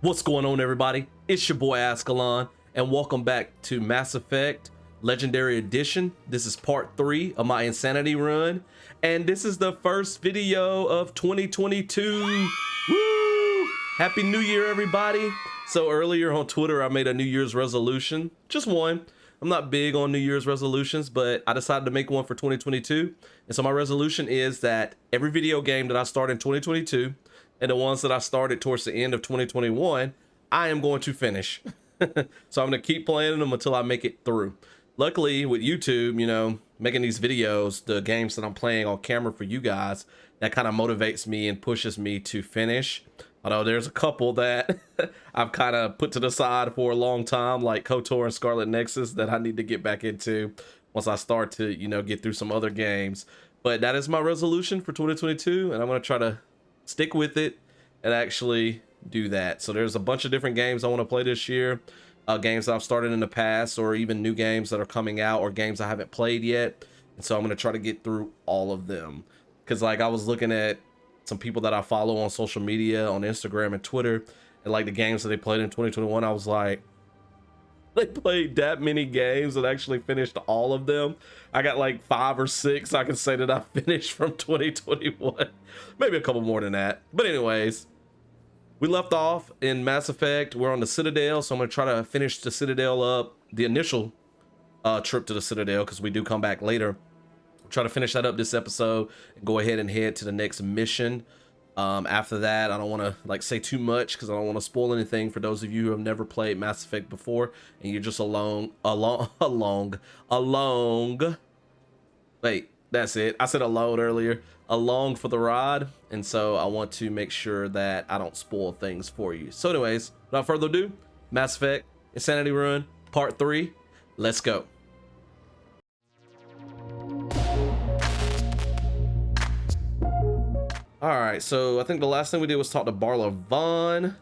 What's going on, everybody? It's your boy Azkhalon, and welcome back to Mass Effect Legendary Edition. This is part 3 of my insanity run, and this is the first video of 2022. Woo! Happy New Year, everybody. So earlier on Twitter, I made a New Year's resolution, just one. I'm not big on New Year's resolutions, but I decided to make one for 2022. And so my resolution is that every video game that I start in 2022 and the ones that I started towards the end of 2021, I am going to finish. So I'm going to keep playing them until I make it through. Luckily with YouTube, you know, making these videos, the games that I'm playing on camera for you guys, that kind of motivates me and pushes me to finish. Although there's a couple that I've kind of put to the side for a long time, like KOTOR and Scarlet Nexus, that I need to get back into once I start to, you know, get through some other games. But that is my resolution for 2022, and I'm going to try to stick with it and actually do that. So there's a bunch of different games I want to play this year, games that I've started in the past, or even new games that are coming out, or games I haven't played yet. And so I'm going to try to get through all of them, because like I was looking at some people that I follow on social media, on Instagram and Twitter, and like the games that they played in 2021, I was like, they played that many games and actually finished all of them. I got like 5 or 6 I can say that I finished from 2021, maybe a couple more than that. But anyways, we left off in Mass Effect. We're on the Citadel, so I'm going to try to finish the Citadel up, the initial trip to the Citadel, because we do come back later. Try to finish that up this episode and go ahead and head to the next mission. After that, I don't want to like say too much because I don't want to spoil anything for those of you who have never played Mass Effect before and you're just along. Wait, that's it. I said alone earlier. Along for the ride, and so I want to make sure that I don't spoil things for you. So anyways, without further ado, Mass Effect Insanity Run Part 3. Let's go. All right, so I think the last thing we did was talk to Barla Vaughn.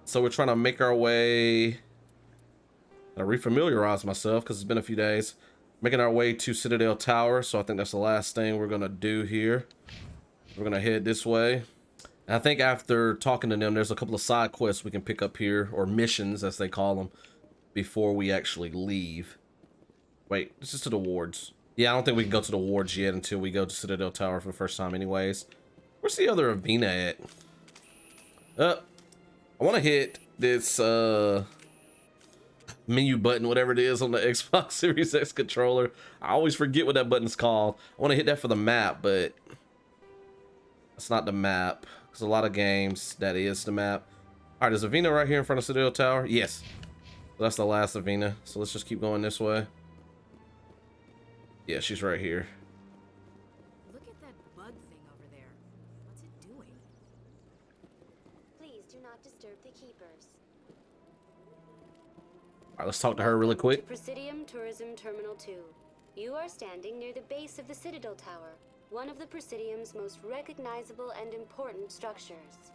So we're trying to make our way, I refamiliarize myself because it's been a few days, making our way to Citadel Tower. So I think that's the last thing we're gonna do here. We're gonna head this way. And I think after talking to them, there's a couple of side quests we can pick up here, or missions as they call them, before we actually leave. Wait, this is to the wards. Yeah, I don't think we can go to the wards yet until we go to Citadel Tower for the first time anyways. Where's the other Avina at? I want to hit this menu button, whatever it is on the Xbox Series X controller. I always forget what that button's called. I want to hit that for the map, but that's not the map. Because a lot of games, that is the map. All right, there's Avina right here in front of Citadel Tower. Yes. So that's the last Avina. So let's just keep going this way. Yeah, she's right here. All right, let's talk to her really quick. Presidium Tourism Terminal 2. You are standing near the base of the Citadel Tower, one of the Presidium's most recognizable and important structures.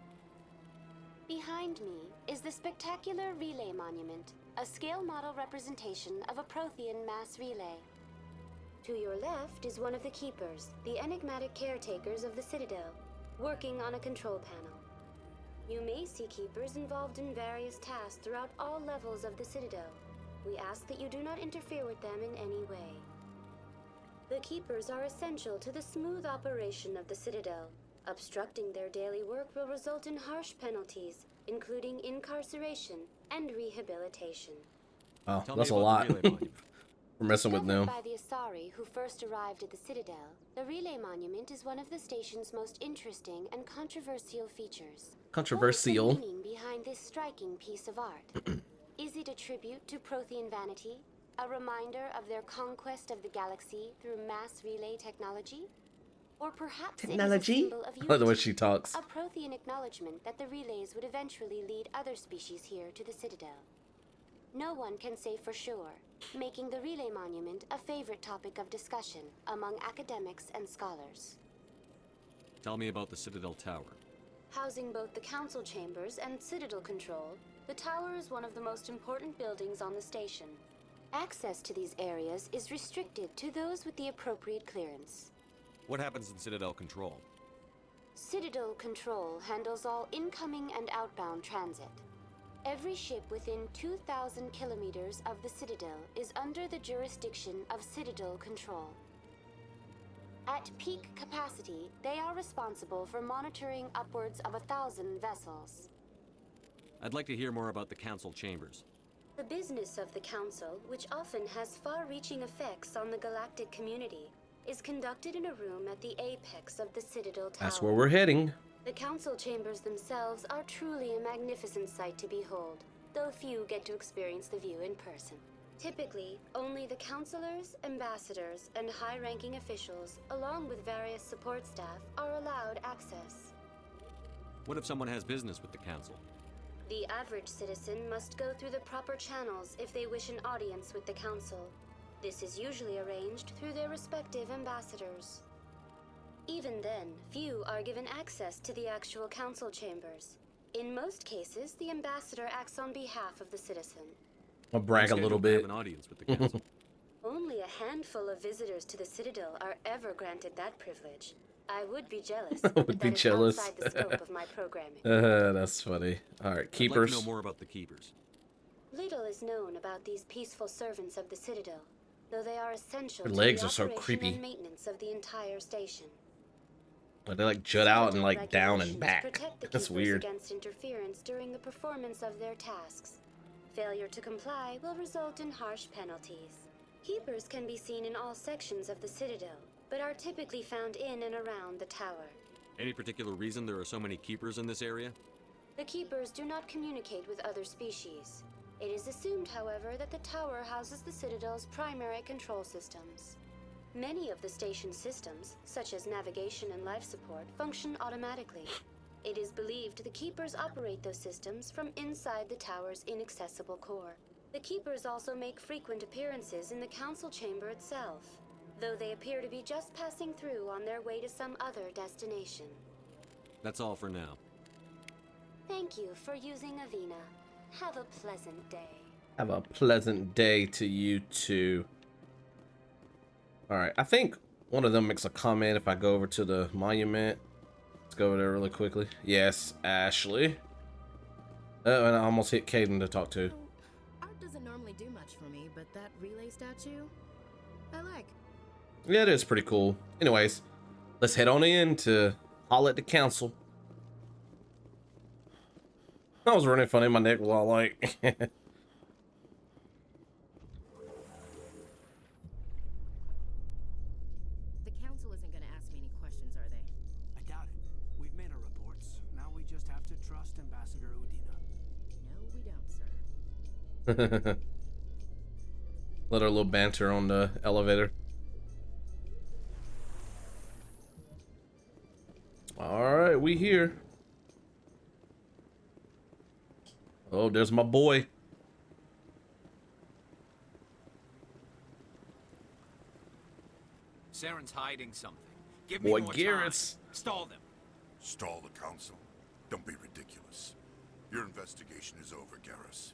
Behind me is the spectacular Relay Monument, a scale model representation of a Prothean mass relay. To your left is one of the Keepers, the enigmatic caretakers of the Citadel, working on a control panel. You may see Keepers involved in various tasks throughout all levels of the Citadel. We ask that you do not interfere with them in any way. The Keepers are essential to the smooth operation of the Citadel. Obstructing their daily work will result in harsh penalties, including incarceration and rehabilitation. Oh, that's a lot. We're messing with them. By the Asari who first arrived at the Citadel, the Relay Monument is one of the station's most interesting and controversial features. Controversial. What is the meaning behind this striking piece of art? Is it a tribute to Prothean vanity? A reminder of their conquest of the galaxy through mass relay technology? Or perhaps it is a symbol of I love the way unity, she talks. a Prothean acknowledgement that the relays would eventually lead other species here to the Citadel. No one can say for sure, making the Relay Monument a favorite topic of discussion among academics and scholars. Tell me about the Citadel Tower. Housing both the council chambers and Citadel control, the tower is one of the most important buildings on the station. Access to these areas is restricted to those with the appropriate clearance. What happens in Citadel control? Citadel Control handles all incoming and outbound transit. Every ship within 2,000 kilometers of the Citadel is under the jurisdiction of Citadel control. At peak capacity, they are responsible for monitoring upwards of 1,000 vessels. I'd like to hear more about the Council chambers. The business of the Council, which often has far-reaching effects on the galactic community, is conducted in a room at the apex of the Citadel Tower. That's where we're heading. The Council chambers themselves are truly a magnificent sight to behold, though few get to experience the view in person. Typically, only the councilors, ambassadors, and high-ranking officials, along with various support staff, are allowed access. What if someone has business with the Council? The average citizen must go through the proper channels if they wish an audience with the Council. This is usually arranged through their respective ambassadors. Even then, few are given access to the actual Council chambers. In most cases, the ambassador acts on behalf of the citizen. I'll brag a little bit. Have an audience with the Council. Only a handful of visitors to the Citadel are ever granted that privilege. I would be jealous. I would but be that is jealous. outside the scope of my programming. That's funny. All right, keepers. I'd like to know more about the Keepers. Little is known about these peaceful servants of the Citadel, though they are essential Their to legs the are so operation creepy. and maintenance of the entire station. Like, they like jut out and like down and Regulations back. protect the That's keepers weird. against interference during the performance of their tasks. Failure to comply will result in harsh penalties. Keepers can be seen in all sections of the Citadel, but are typically found in and around the tower. Any particular reason there are so many Keepers in this area? The Keepers do not communicate with other species. It is assumed, however, that the tower houses the Citadel's primary control systems. Many of the station's systems, such as navigation and life support, function automatically. It is believed the Keepers operate those systems from inside the tower's inaccessible core. The Keepers also make frequent appearances in the Council chamber itself, though they appear to be just passing through on their way to some other destination. That's all for now. Thank you for using Avina. Have a pleasant day. Have a pleasant day to you too. All right, I think one of them makes a comment if I go over to the monument. Let's go over there really quickly. Yes, Ashley. Oh, and I almost hit Caden to talk to. Art doesn't normally do much for me, but that relay statue, I like. Yeah, it is pretty cool. Anyways, let's head on in to holler at the Council. I was running funny in my neck while like... The council isn't going to ask me any questions, are they? I doubt it. We've made our reports. Now we just have to trust Ambassador Udina. No, we don't, sir. Let our little banter on the elevator. Alright, we here. Oh, there's my boy. Saren's hiding something. Give me Boy, more Garrett's. time. Stall them. Stall the Council? Don't be ridiculous. Your investigation is over, Garrus.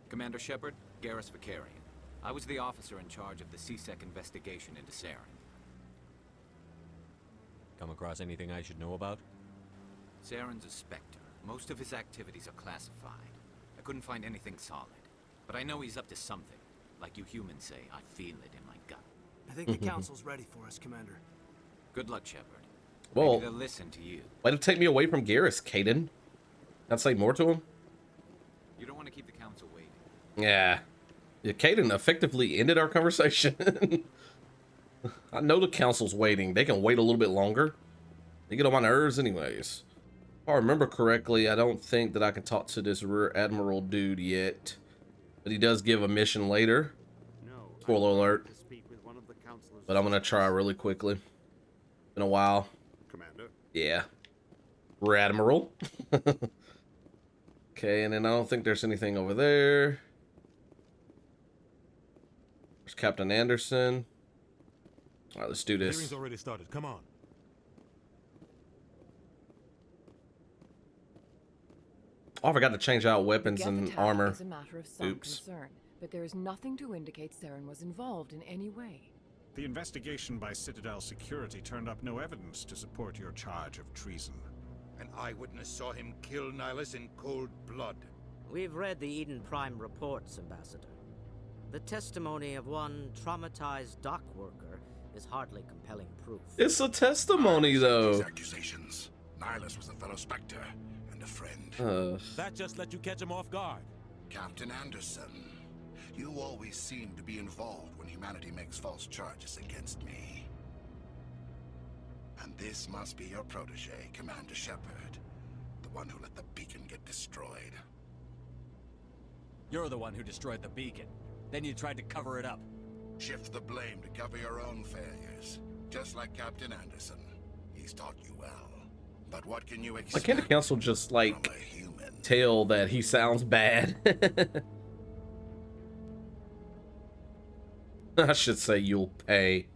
Commander Shepard, Garrus Vicarian. I was the officer in charge of the CSEC investigation into Saren. Come across anything I should know about? Saren's a Spectre. Most of his activities are classified. I couldn't find anything solid. But I know he's up to something. Like you humans say, I feel it in my gut. I think the Council's ready for us, Commander. Good luck, Shepard. Well, Maybe they'll listen to you. way to take me away from Garrus, Caden. I'd say more to him. You don't want to keep the Council waiting. Yeah. Yeah, Caden effectively ended our conversation. I know the Council's waiting. They can wait a little bit longer. They get on my nerves anyways. If I remember correctly, I don't think that I can talk to this Rear Admiral dude yet. But he does give a mission later. Spoiler alert. But I'm going to try really quickly. Been a while. Commander? Yeah. Rear Admiral. Okay, and then I don't think there's anything over there. There's Captain Anderson. All right, let's do this. Hearing's already started. Come on. Oh, I forgot to change out weapons Geth and attack armor. is a matter of some Oops. concern, but there is nothing to indicate Saren was involved in any way. The investigation by Citadel security turned up no evidence to support your charge of treason. An eyewitness saw him kill Nihilus in cold blood. We've read the Eden Prime reports, Ambassador. The testimony of one traumatized dock worker is hardly compelling proof. It's a testimony, though. These accusations. Nihilus was a fellow Spectre and a friend. That just let you catch him off guard. Captain Anderson, you always seem to be involved when humanity makes false charges against me. And this must be your protege, Commander Shepard. The one who let the beacon get destroyed. You're the one who destroyed the beacon. Then you tried to cover it up. Shift the blame to cover your own failures. Just like Captain Anderson. He's taught you well. But what can you expect? Why can't the council just, like, tell that he sounds bad? I should say you'll pay.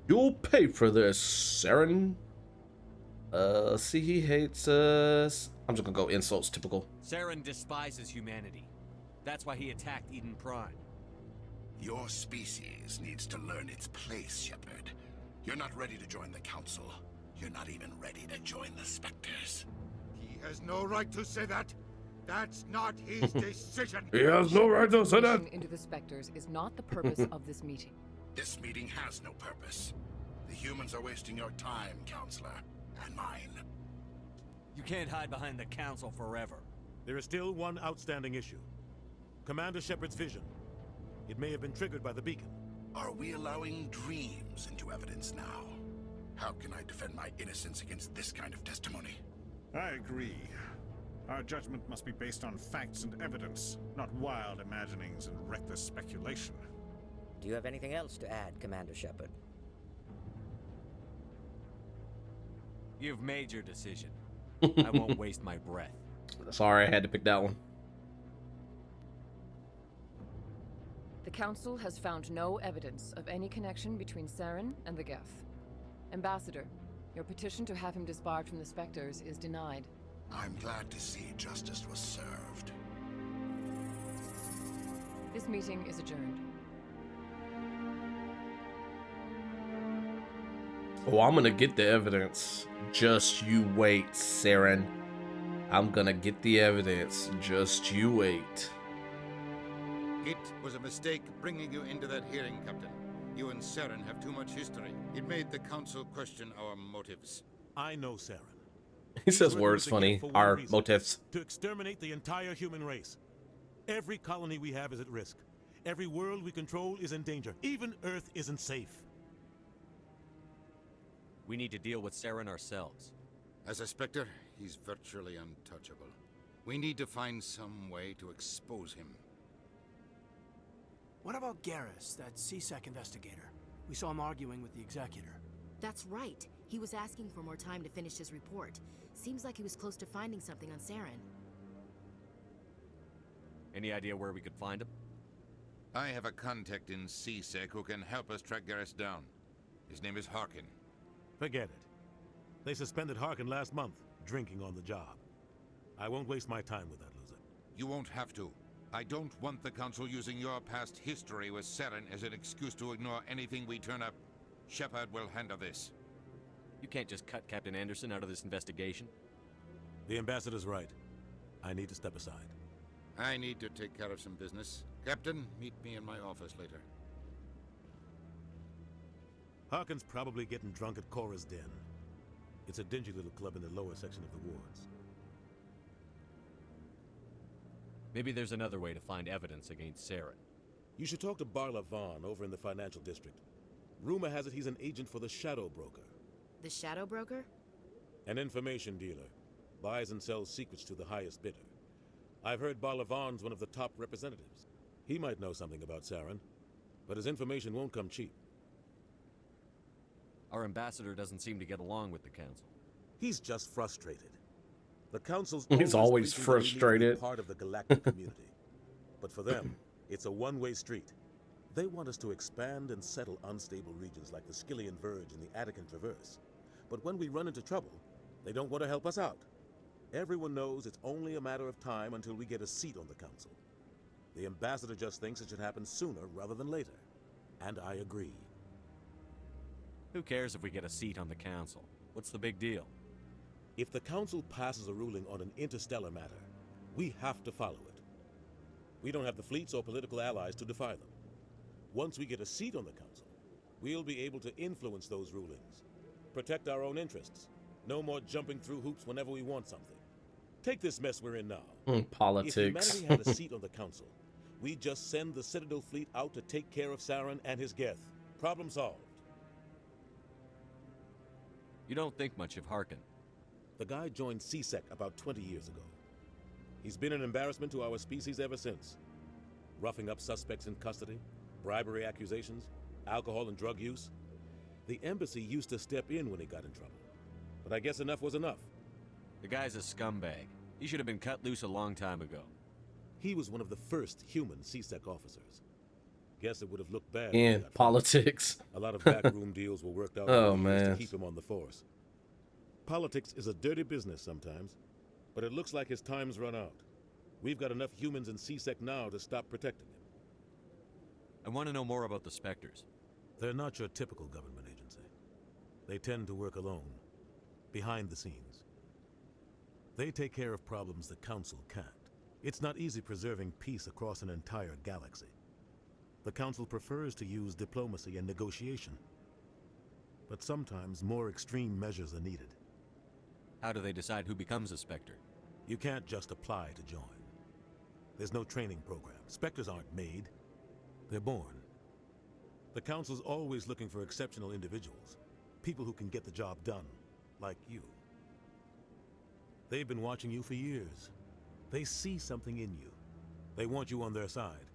You'll pay for this, Saren. See, he hates us. I'm just gonna go insults, typical. Saren despises humanity. That's why he attacked Eden Prime. Your species needs to learn its place, Shepard. You're not ready to join the Council. You're not even ready to join the Spectres. He has no right to say that. That's not his decision. He has no right to say that. Into the Spectres is not the purpose of this meeting. This meeting has no purpose. The humans are wasting your time, Counselor, and mine. You can't hide behind the Council forever. There is still one outstanding issue. Commander Shepard's vision. It may have been triggered by the beacon. Are we allowing dreams into evidence now? How can I defend my innocence against this kind of testimony? I agree. Our judgment must be based on facts and evidence, not wild imaginings and reckless speculation. Do you have anything else to add, Commander Shepard? You've made your decision. I won't waste my breath. Sorry, I had to pick that one. The Council has found no evidence of any connection between Saren and the Geth. Ambassador, your petition to have him disbarred from the Spectres is denied. I'm glad to see justice was served. This meeting is adjourned. Oh, I'm gonna get the evidence. Just you wait, Saren. I'm gonna get the evidence. Just you wait. It was a mistake bringing you into that hearing, Captain. You and Saren have too much history. It made the Council question our motives. I know Saren. He says words funny. Our motives. To exterminate the entire human race. Every colony we have is at risk. Every world we control is in danger. Even Earth isn't safe. We need to deal with Saren ourselves. As a Spectre, he's virtually untouchable. We need to find some way to expose him. What about Garrus, that CSEC investigator? We saw him arguing with the Executor. That's right. He was asking for more time to finish his report. Seems like he was close to finding something on Saren. Any idea where we could find him? I have a contact in CSEC who can help us track Garrus down. His name is Harkin. Forget it. They suspended Harkin last month, drinking on the job. I won't waste my time with that loser. You won't have to. I don't want the Council using your past history with Saren as an excuse to ignore anything we turn up. Shepard will handle this. You can't just cut Captain Anderson out of this investigation. The Ambassador's right. I need to step aside. I need to take care of some business. Captain, meet me in my office later. Harkin's probably getting drunk at Cora's Den. It's a dingy little club in the lower section of the wards. Maybe there's another way to find evidence against Saren. You should talk to Barla Vaughn over in the financial district. Rumor has it he's an agent for the Shadow Broker. The Shadow Broker? An information dealer. Buys and sells secrets to the highest bidder. I've heard Barla Vaughn's one of the top representatives. He might know something about Saren, but his information won't come cheap. Our ambassador doesn't seem to get along with the Council. He's just frustrated. The Council's He's always frustrated. Part of the galactic community. But for them, it's a one-way street. They want us to expand and settle unstable regions like the Skillian Verge and the Attican Traverse. But when we run into trouble, they don't want to help us out. Everyone knows it's only a matter of time until we get a seat on the Council. The Ambassador just thinks it should happen sooner rather than later. And I agree. Who cares if we get a seat on the council? What's the big deal? If the Council passes a ruling on an interstellar matter, we have to follow it. We don't have the fleets or political allies to defy them. Once we get a seat on the Council, we'll be able to influence those rulings. Protect our own interests. No more jumping through hoops whenever we want something. Take this mess we're in now. Politics. If humanity had a seat on the Council, we'd just send the Citadel fleet out to take care of Saren and his Geth. Problem solved. You don't think much of Harkin. The guy joined CSEC about 20 years ago. He's been an embarrassment to our species ever since. Roughing up suspects in custody, bribery accusations, alcohol and drug use. The embassy used to step in when he got in trouble. But I guess enough was enough. The guy's a scumbag. He should have been cut loose a long time ago. He was one of the first human CSEC officers. Guess it would have looked bad. In politics. A lot of backroom deals were worked out Oh, to man. keep him on the force. Politics is a dirty business sometimes, but it looks like his time's run out. We've got enough humans in CSEC now to stop protecting him. I want to know more about the Spectres. They're not your typical government agency. They tend to work alone, behind the scenes. They take care of problems the Council can't. It's not easy preserving peace across an entire galaxy. The Council prefers to use diplomacy and negotiation. But sometimes more extreme measures are needed. How do they decide who becomes a Spectre? You can't just apply to join. There's no training program. Spectres aren't made. They're born. The Council's always looking for exceptional individuals. People who can get the job done, like you. They've been watching you for years. They see something in you. They want you on their side.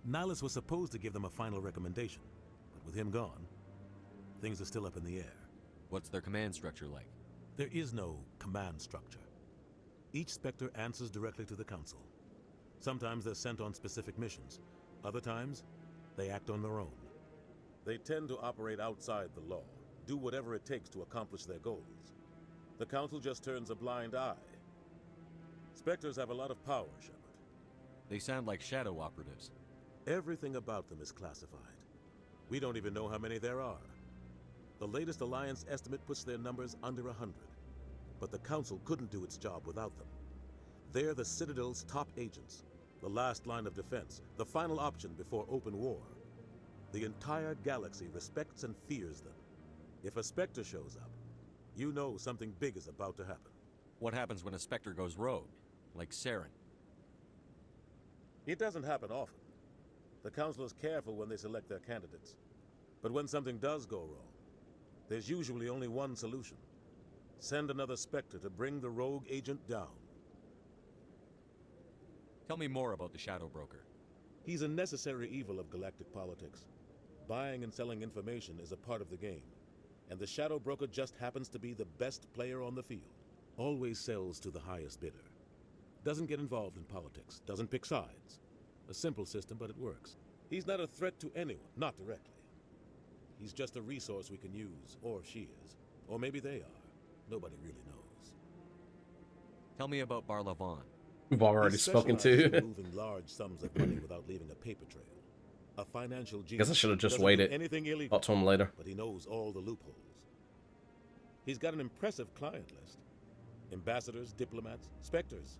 Nihilus was supposed to give them a final recommendation, but with him gone, things are still up in the air. What's their command structure like? There is no command structure. Each Spectre answers directly to the Council. Sometimes they're sent on specific missions. Other times, they act on their own. They tend to operate outside the law, do whatever it takes to accomplish their goals. The Council just turns a blind eye. Spectres have a lot of power, Shepard. They sound like shadow operatives. Everything about them is classified. We don't even know how many there are. The latest Alliance estimate puts their numbers under 100. But the Council couldn't do its job without them. They're the Citadel's top agents, the last line of defense, the final option before open war. The entire galaxy respects and fears them. If a Spectre shows up, you know something big is about to happen. What happens when a Spectre goes rogue, like Saren? It doesn't happen often. The Council is careful when they select their candidates. But when something does go wrong, there's usually only one solution. Send another Spectre to bring the rogue agent down. Tell me more about the Shadow Broker. He's a necessary evil of galactic politics. Buying and selling information is a part of the game. And the Shadow Broker just happens to be the best player on the field. Always sells to the highest bidder. Doesn't get involved in politics. Doesn't pick sides. A simple system, but it works. He's not a threat to anyone, not directly. He's just a resource we can use, or she is. Or maybe they are. Nobody really knows. Tell me about Barlavon. We've already spoken to. Moving large sums of money without leaving a paper trail. A financial genius. Guess I should have just Doesn't waited. do anything illegal. Talk to him later. But he knows all the loopholes. He's got an impressive client list. Ambassadors, diplomats, Spectres.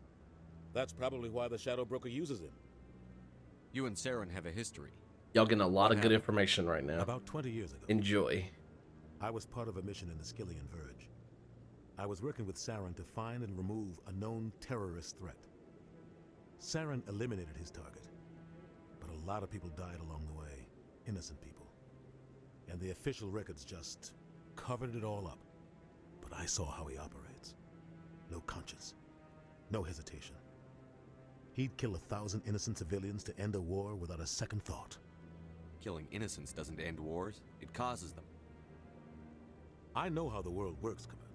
That's probably why the Shadow Broker uses him. You and Saren have a history. Y'all getting a lot of good information right now. About 20 years ago. Enjoy. I was part of a mission in the Skillian Verge. I was working with Saren to find and remove a known terrorist threat. Saren eliminated his target, but a lot of people died along the way, innocent people. And the official records just covered it all up. But I saw how he operates. No conscience, no hesitation. He'd kill 1,000 innocent civilians to end a war without a second thought. Killing innocents doesn't end wars, it causes them. I know how the world works, Commander.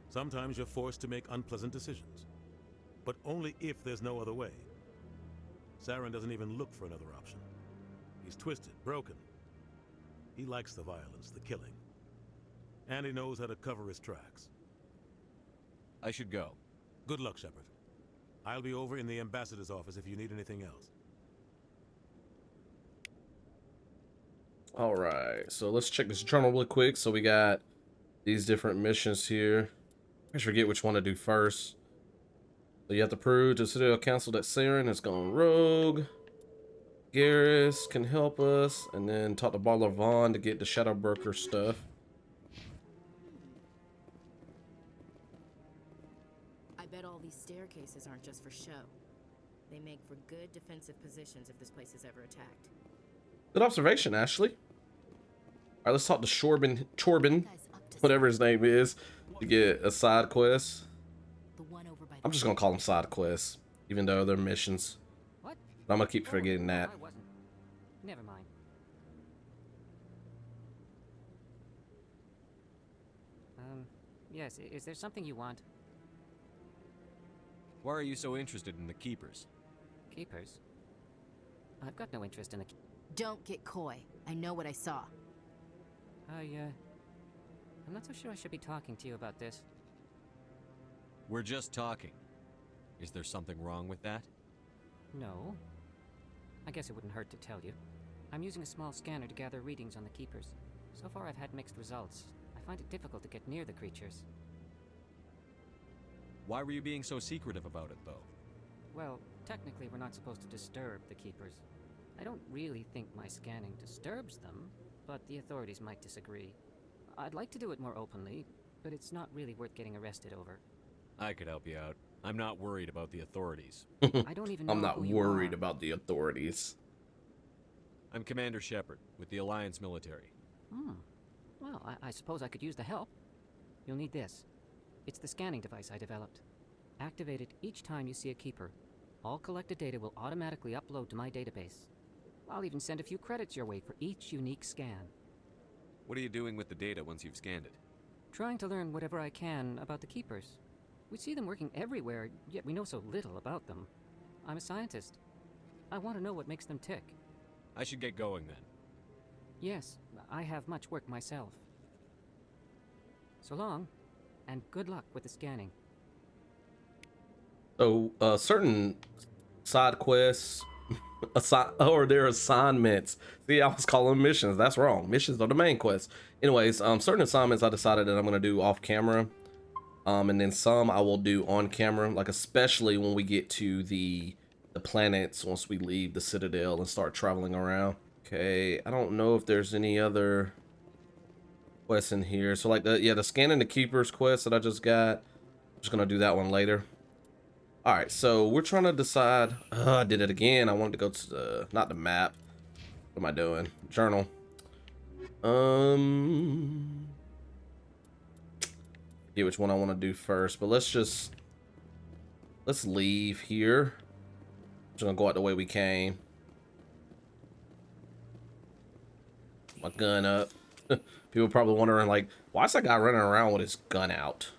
Sometimes you're forced to make unpleasant decisions. But only if there's no other way. Saren doesn't even look for another option. He's twisted, broken. He likes the violence, the killing. And he knows how to cover his tracks. I should go. Good luck, Shepard. I'll be over in the ambassador's office if you need anything else. All right, so let's check this journal really quick. So we got these different missions here. I forget which one to do first. So you have to prove to the Citadel Council that Saren has gone rogue. Garrus can help us, and then talk to Barlow Vaughn to get the Shadow Broker stuff. I bet all these staircases aren't just for show. They make for good defensive positions if this place is ever attacked. Good observation, Ashley. All right, let's talk to Chorbin, whatever his name is, to get a side quest. I'm just gonna call them side quests, even though they're missions. What? But I'm gonna keep forgetting that. I wasn't. Never mind. Yes, is there something you want? Why are you so interested in the Keepers? Keepers? I've got no interest in the... Don't get coy. I know what I saw. I'm not so sure I should be talking to you about this. We're just talking. Is there something wrong with that? No. I guess it wouldn't hurt to tell you. I'm using a small scanner to gather readings on the Keepers. So far I've had mixed results. I find it difficult to get near the creatures. Why were you being so secretive about it, though? Well, technically we're not supposed to disturb the Keepers. I don't really think my scanning disturbs them, but the authorities might disagree. I'd like to do it more openly, but it's not really worth getting arrested over. I could help you out. I'm not worried about the authorities. I don't even know I'm not who you worried are. about the authorities. I'm Commander Shepard, with the Alliance military. Well, I suppose I could use the help. You'll need this. It's the scanning device I developed. Activate it each time you see a Keeper. All collected data will automatically upload to my database. I'll even send a few credits your way for each unique scan. What are you doing with the data once you've scanned it? Trying to learn whatever I can about the Keepers. We see them working everywhere, yet we know so little about them. I'm a scientist. I want to know what makes them tick. I should get going then. Yes, I have much work myself. So long, and good luck with the scanning. So, certain side quests, or their assignments. See, I was calling them missions. That's wrong. Missions are the main quests. Anyways, certain assignments I decided that I'm going to do off camera. And then some I will do on camera, like especially when we get to the planets once we leave the Citadel and start traveling around. Okay, I don't know if there's any other quests in here. So like the scanning the Keepers quest that I just got, I'm just gonna do that one later. All right, so we're trying to decide. I did it again. I wanted to go to the, not the map. What am I doing? Journal. Get which one I want to do first, but let's leave here. Just gonna go out the way we came. My gun up. People probably wondering like, why is that guy running around with his gun out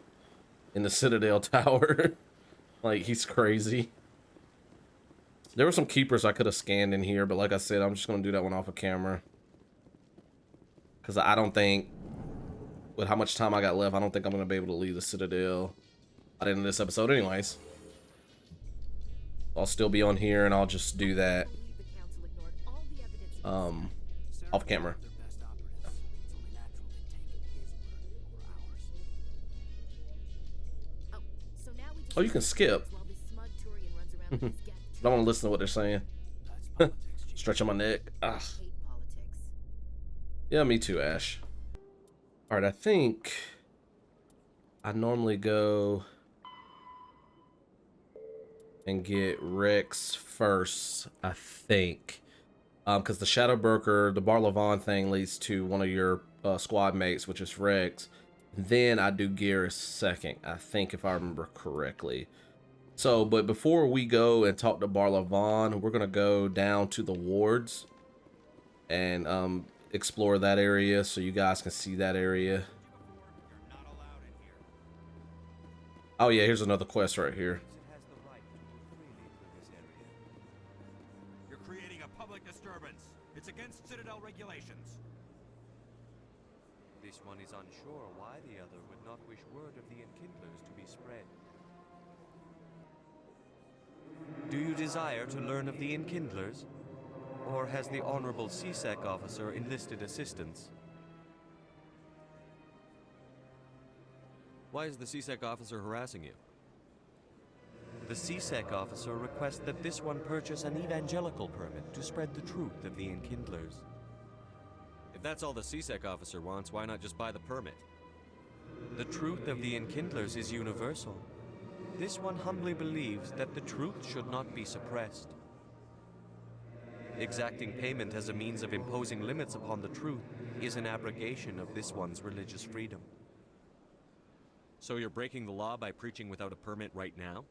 in the Citadel Tower? Like, he's crazy. There were some Keepers I could have scanned in here, but like I said, I'm just gonna do that one off of camera. Because I don't think, with how much time I got left, I don't think I'm gonna be able to leave the Citadel at the end of this episode anyways. I'll still be on here and I'll just do that off camera. Oh, you can skip. I don't want to listen to what they're saying. Stretching my neck. Ugh. Yeah, me too, Ash. All right, I think I normally go and get Rex first, I think. Because the Shadow Broker, the Barlow Vaughn thing leads to one of your squad mates, which is Rex. Then I do Garrus second, I think, if I remember correctly. So, but before we go and talk to Barlow Vaughn, we're going to go down to the wards and explore that area so you guys can see that area. Oh yeah, here's another quest right here. You're creating a public disturbance. It's against Citadel regulations. This one is unsure why the other would not wish word of the Enkindlers to be spread. Do you desire to learn of the Enkindlers? Or has the Honorable CSEC officer enlisted assistance? Why is the CSEC officer harassing you? The CSEC officer requests that this one purchase an evangelical permit to spread the truth of the Enkindlers. If that's all the CSEC officer wants, why not just buy the permit? The truth of the Enkindlers is universal. This one humbly believes that the truth should not be suppressed. Exacting payment as a means of imposing limits upon the truth is an abrogation of this one's religious freedom. So you're breaking the law by preaching without a permit right now?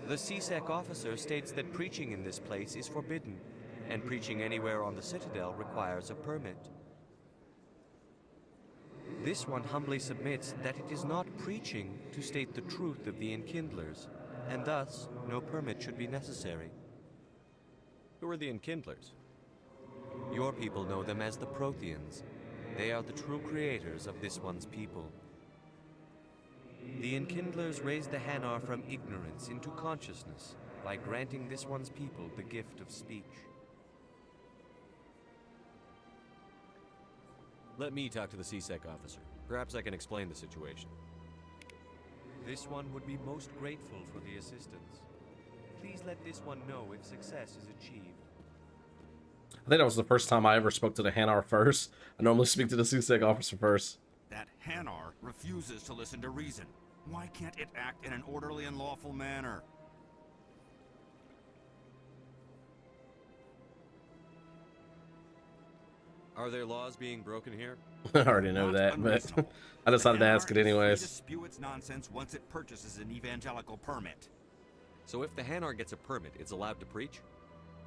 The CSEC officer states that preaching in this place is forbidden, and preaching anywhere on the Citadel requires a permit. This one humbly submits that it is not preaching to state the truth of the Enkindlers, and thus no permit should be necessary. Who are the Enkindlers? Your people know them as the Protheans. They are the true creators of this one's people. The Enkindlers raised the Hanar from ignorance into consciousness by granting this one's people the gift of speech. Let me talk to the CSEC officer. Perhaps I can explain the situation. This one would be most grateful for the assistance. Please let this one know if success is achieved. I think that was the first time I ever spoke to the Hanar first. I normally speak to the CSEC officer first. That Hanar refuses to listen to reason. Why can't it act in an orderly and lawful manner? Are there laws being broken here? I already know that, but I decided to ask it anyways. To spew its nonsense once it purchases an evangelical permit. So if the Hanar gets a permit, it's allowed to preach?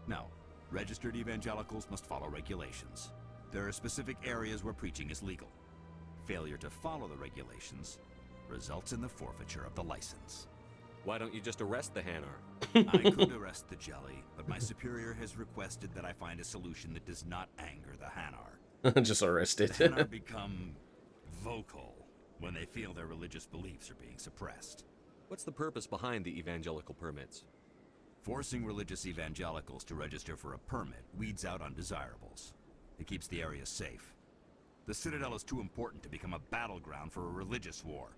No. Registered evangelicals must follow regulations. There are specific areas where preaching is legal. Failure to follow the regulations results in the forfeiture of the license. Why don't you just arrest the Hanar? I could arrest the jelly, but my superior has requested that I find a solution that does not anger the Hanar. Just arrest it. The Hanar become vocal when they feel their religious beliefs are being suppressed. What's the purpose behind the evangelical permits? Forcing religious evangelicals to register for a permit weeds out undesirables. It keeps the area safe. The Citadel is too important to become a battleground for a religious war.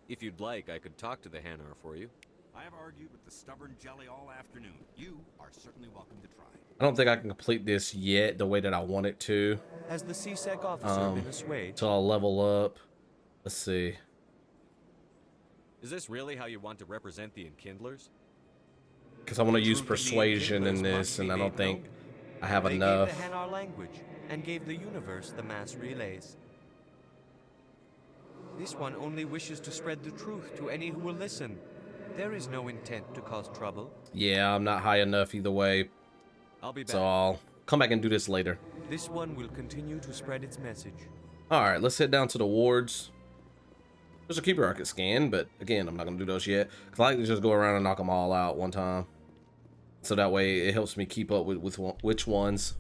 If you'd like, I could talk to the Hanar for you. I have argued with the stubborn jelly all afternoon. You are certainly welcome to try. I don't think I can complete this yet the way that I want it to. Has the CSEC officer been assuaged? Till I'll level up. Let's see. Is this really how you want to represent the Enkindlers? Because I want to use persuasion in this, and I don't think I have enough. They gave the Hanar language and gave the universe the mass relays. This one only wishes to spread the truth to any who will listen. There is no intent to cause trouble. Yeah, I'm not high enough either way. I'll be back. So I'll come back and do this later. This one will continue to spread its message. Alright, let's head down to the wards. There's a keeper I could scan, but again, I'm not going to do those yet. Because I like to just go around and knock them all out one time. So that way it helps me keep up with which ones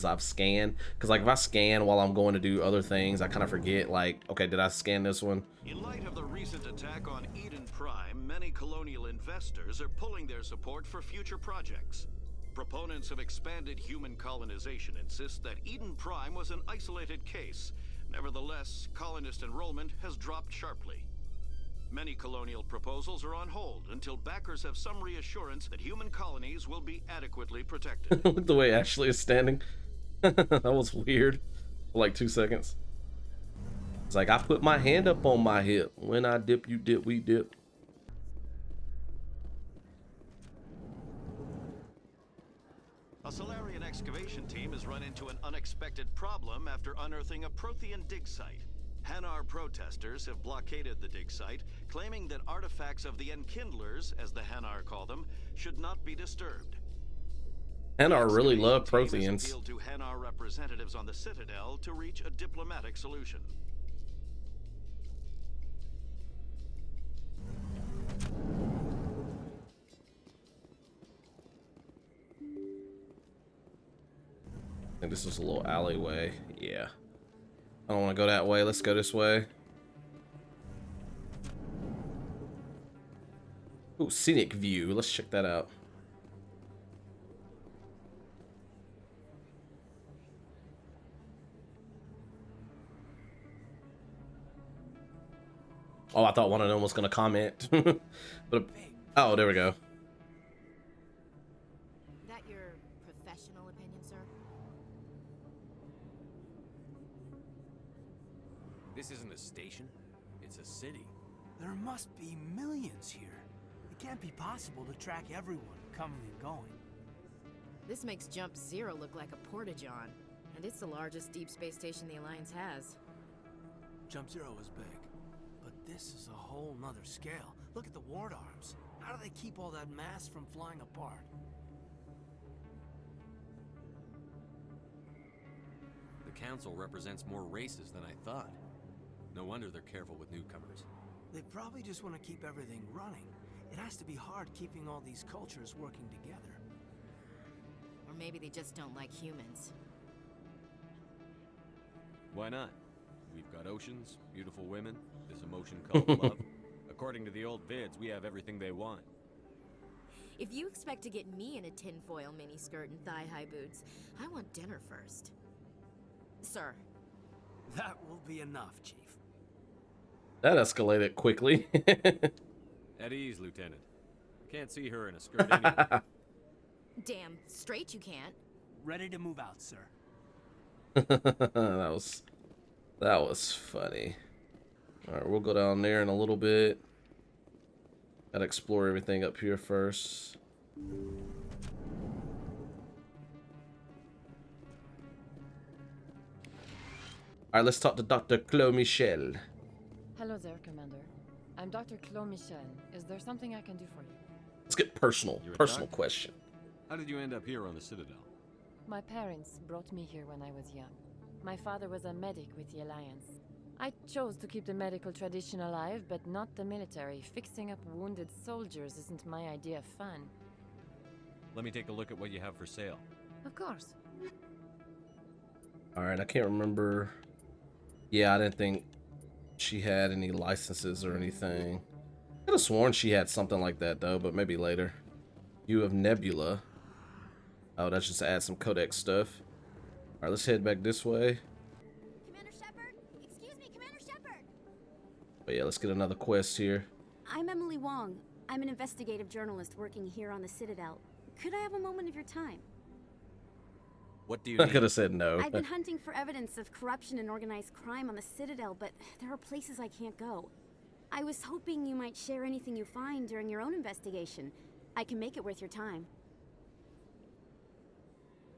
I've scanned. Because like if I scan while I'm going to do other things, I kind of forget, like, okay, did I scan this one? In light of the recent attack on Eden Prime, many colonial investors are pulling their support for future projects. Proponents of expanded human colonization insist that Eden Prime was an isolated case. Nevertheless, colonist enrollment has dropped sharply. Many colonial proposals are on hold until backers have some reassurance that human colonies will be adequately protected. Look the way Ashley is standing. That was weird. For like 2 seconds. It's like I put my hand up on my hip. When I dip, you dip, we dip. A Solarian excavation team has run into an unexpected problem after unearthing a Prothean dig site. Hanar protesters have blockaded the dig site, claiming that artifacts of the Enkindlers, as the Hanar call them, should not be disturbed. Hanar really love Protheans. Appealed to Hanar representatives on the Citadel to reach a diplomatic solution. I think this is a little alleyway. Yeah. I don't want to go that way. Let's go this way. Ooh, scenic view. Let's check that out. Oh, I thought one of them was gonna comment. But oh, there we go. That your professional opinion, sir? This isn't a station. It's a city. There must be millions here. It can't be possible to track everyone coming and going. This makes Jump Zero look like a porta-john, and it's the largest deep space station the Alliance has. Jump Zero is big, but this is a whole nother scale. Look at the ward arms. How do they keep all that mass from flying apart? The council represents more races than I thought. No wonder they're careful with newcomers. They probably just want to keep everything running. It has to be hard keeping all these cultures working together. Or maybe they just don't like humans. Why not? We've got oceans, beautiful women, this emotion called love. According to the old vids, we have everything they want. If you expect to get me in a tinfoil miniskirt and thigh-high boots, I want dinner first. Sir. That will be enough, Chief. That escalated quickly. At ease, Lieutenant. Can't see her in a skirt anyway. Damn straight you can't. Ready to move out, sir. That was funny. All right, we'll go down there in a little bit. Gotta explore everything up here first. All right, let's talk to Dr. Chloe Michel. Hello there, Commander. I'm Dr. Chloe Michel. Is there something I can do for you? Let's get personal. You're a Personal doctor? question. How did you end up here on the Citadel? My parents brought me here when I was young. My father was a medic with the Alliance. I chose to keep the medical tradition alive, but not the military. Fixing up wounded soldiers isn't my idea of fun. Let me take a look at what you have for sale. Of course. All right, I can't remember. Yeah, I didn't think she had any licenses or anything. I could have sworn she had something like that though, but maybe later. You have Nebula. Oh, that's just to add some codex stuff. All right, let's head back this way. Commander Shepard? Excuse me, Commander Shepard! But yeah, let's get another quest here. I'm Emily Wong. I'm an investigative journalist working here on the Citadel. Could I have a moment of your time? What do you I need? could have said no. I've been hunting for evidence of corruption and organized crime on the Citadel, but there are places I can't go. I was hoping you might share anything you find during your own investigation. I can make it worth your time.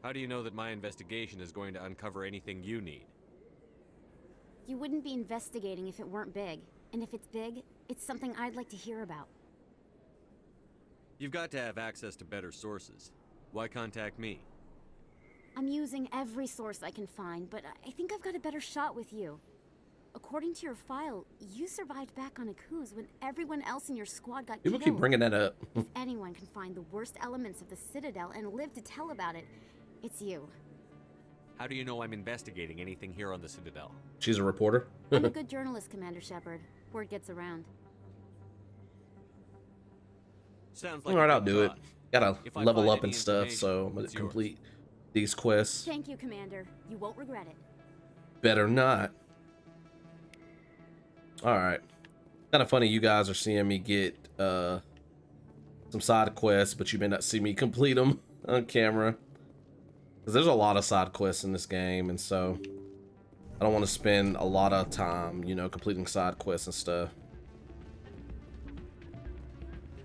How do you know that my investigation is going to uncover anything you need? You wouldn't be investigating if it weren't big. And if it's big, it's something I'd like to hear about. You've got to have access to better sources. Why contact me? I'm using every source I can find, but I think I've got a better shot with you. According to your file, you survived back on Akuz when everyone else in your squad got People killed. keep bringing that up. If anyone can find the worst elements of the Citadel and live to tell about it, it's you. How do you know I'm investigating anything here on the Citadel? She's a reporter. I'm a good journalist, Commander Shepard. Word gets around. Sounds like All right, a I'll good do it. thought. Gotta If I level find up any and stuff, information, so I'm gonna it's yours. complete these quests. Thank you, Commander. You won't regret it. Better not. Alright. Kind of funny you guys are seeing me get some side quests, but you may not see me complete them on camera. Because there's a lot of side quests in this game, and so I don't want to spend a lot of time, you know, completing side quests and stuff.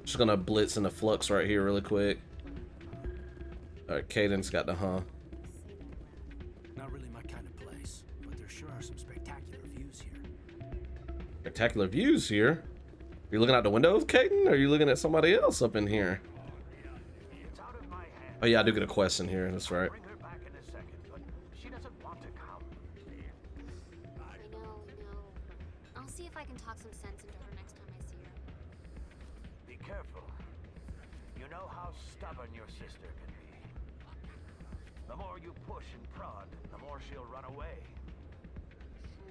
Just gonna blitz into Flux right here really quick. Alright, Caden's got the Not really my kind of place, but there sure are some spectacular views here. spectacular views here. Are you looking out the windows, Caden? Or are you looking at somebody else up in here? Oh yeah, I do get a quest in here, that's right. I know. I'll see if I can talk some sense into her next time I see her. Be careful. You know how stubborn your sister can be. The more you push and prod, the more she'll run away.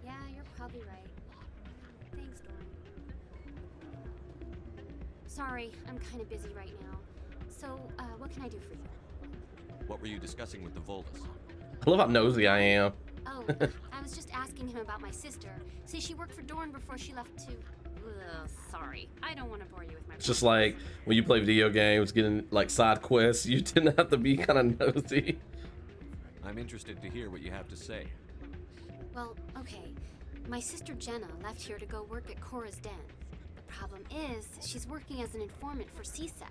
Yeah, you're probably right. Thanks, Doran. Sorry, I'm kind of busy right now. So, what can I do for you? What were you discussing with the Volus? I love how nosy I am. Oh, I was just asking him about my sister. See, she worked for Dorn before she left to... Ugh, sorry, I don't want to bore you with my... It's just like when you play video games, getting like side quests, you tend to have to be kind of nosy. I'm interested to hear what you have to say. Well, okay. My sister Jenna left here to go work at Cora's Den. The problem is, she's working as an informant for CSEC.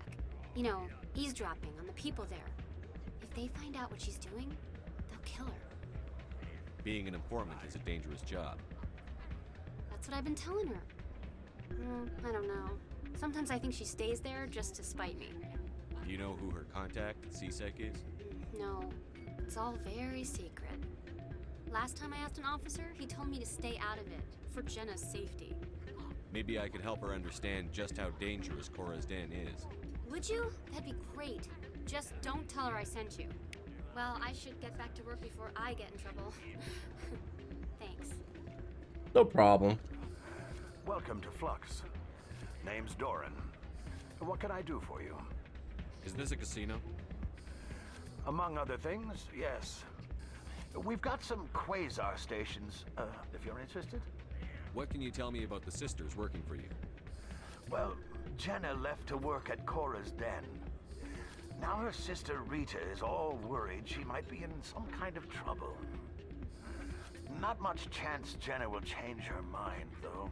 You know, eavesdropping on the people there. If they find out what she's doing, they'll kill her. Being an informant is a dangerous job. That's what I've been telling her. I don't know. Sometimes I think she stays there just to spite me. Do you know who her contact at CSEC is? No, it's all very secret. Last time I asked an officer, he told me to stay out of it, for Jenna's safety. Maybe I could help her understand just how dangerous Cora's Den is. Would you? That'd be great. Just don't tell her I sent you. Well, I should get back to work before I get in trouble. Thanks. No problem. Welcome to Flux. Name's Doran. What can I do for you? Is this a casino? Among other things, yes. We've got some quasar stations, if you're interested. What can you tell me about the sisters working for you? Well, Jenna left to work at Cora's Den. Now her sister Rita is all worried she might be in some kind of trouble. Not much chance Jenna will change her mind, though.